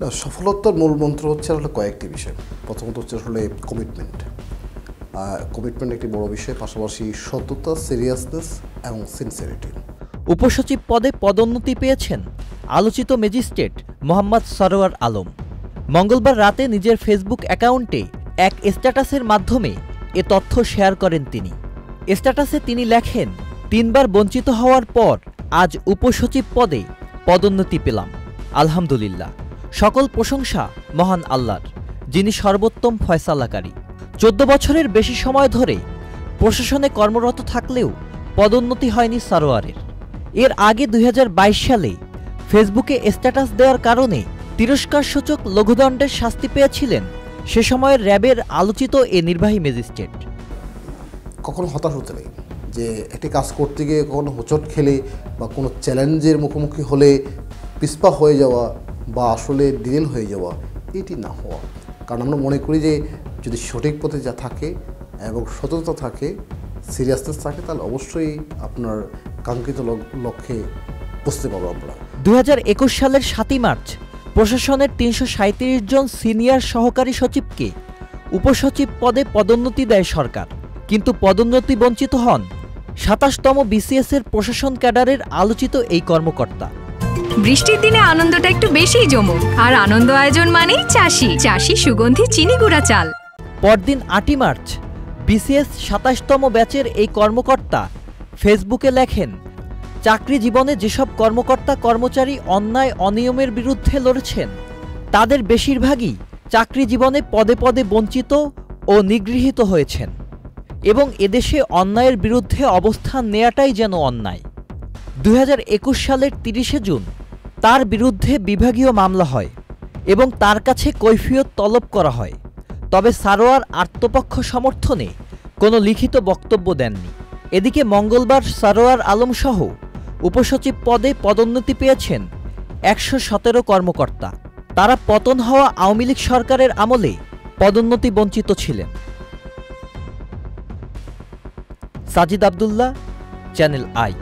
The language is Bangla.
না, সফলতার মূল মন্ত্র হচ্ছে আসলে কয়েকটি বিষয়। প্রথমত হচ্ছে আসলে কমিটমেন্ট। কমিটমেন্ট একটি বড় বিষয়, পাশাপাশি সততা, সিরিয়াসনেস এবং সিনসিয়ারিটি। উপসচিব পদে পদোন্নতি পেয়েছেন আলোচিত ম্যাজিস্ট্রেট মোহাম্মদ সরোয়ার আলম। মঙ্গলবার রাতে নিজের ফেসবুক অ্যাকাউন্টে এক স্ট্যাটাসের মাধ্যমে এ তথ্য শেয়ার করেন তিনি। স্ট্যাটাসে তিনি লেখেন, 3 বার বঞ্চিত হওয়ার পর আজ উপসচিব পদে পদোন্নতি পেলাম, আলহামদুলিল্লাহ। সকল প্রশংসা মহান আল্লাহর, যিনি সর্বোত্তম ফয়সালাকারী। 14 বছরের বেশি সময় ধরে প্রশাসনে কর্মরত থাকলেও পদোন্নতি হয়নি সরোয়ারের। এর আগে 2022 সালে ফেসবুকে স্ট্যাটাস দেওয়ার কারণে তিরস্কারসূচক লঘুদণ্ডের শাস্তি পেয়েছিলেন সে সময়ের র্যাবের আলোচিত এ নির্বাহী ম্যাজিস্ট্রেট। কখনো হতাশ হতে নেই, যে একটি কাজ করতে গিয়ে কখনো হোঁচট খেলে বা কোনো চ্যালেঞ্জের মুখোমুখি হলে পিছপা হয়ে যাওয়া বা আসলে ডিরেল হয়ে যাওয়া, এটি না হওয়া। কারণ আমরা মনে করি যে যদি সঠিক পথে যা থাকে এবং সততা থাকে, সিরিয়াসনেস থাকে, তাহলে অবশ্যই আপনার কাঙ্ক্ষিত লক্ষ্যে পৌঁছতে পারবো আমরা। 2021 সালের 7ই মার্চ প্রশাসনের 337 জন সিনিয়র সহকারী সচিবকে উপসচিব পদে পদোন্নতি দেয় সরকার, কিন্তু পদোন্নতি বঞ্চিত হন 27তম BCS এর প্রশাসন ক্যাডারের আলোচিত এই কর্মকর্তা। বৃষ্টির দিনে আনন্দটা একটু বেশিই জমুক, আর আনন্দ আয়োজন মানেই চাষি সুগন্ধি চিনি গুঁড়া চাল। পরদিন 8ই মার্চ BCS 27তম ব্যাচের এই কর্মকর্তা ফেসবুকে লেখেন, চাকরি জীবনে যেসব কর্মকর্তা কর্মচারী অন্যায় অনিয়মের বিরুদ্ধে লড়েছেন, তাদের বেশিরভাগই চাকরি জীবনে পদে পদে বঞ্চিত ও নিগৃহীত হয়েছেন এবং এদেশে অন্যায়ের বিরুদ্ধে অবস্থান নেয়াটাই যেন অন্যায়। 2021 সালের 30শে জুন তার বিরুদ্ধে বিভাগীয় মামলা হয় এবং তার কাছে কৈফিয়ত তলব করা হয়। তবে সারোয়ার আত্মপক্ষ সমর্থনে কোনো লিখিত বক্তব্য দেননি। এদিকে মঙ্গলবার সরোয়ার আলম সহ উপসচিব পদে পদোন্নতি পেয়েছেন 117 কর্মকর্তা। তারা পতন হওয়া আওয়ামী লীগ সরকারের আমলে পদোন্নতি বঞ্চিত ছিলেন। Sajid Abdullah, channel I.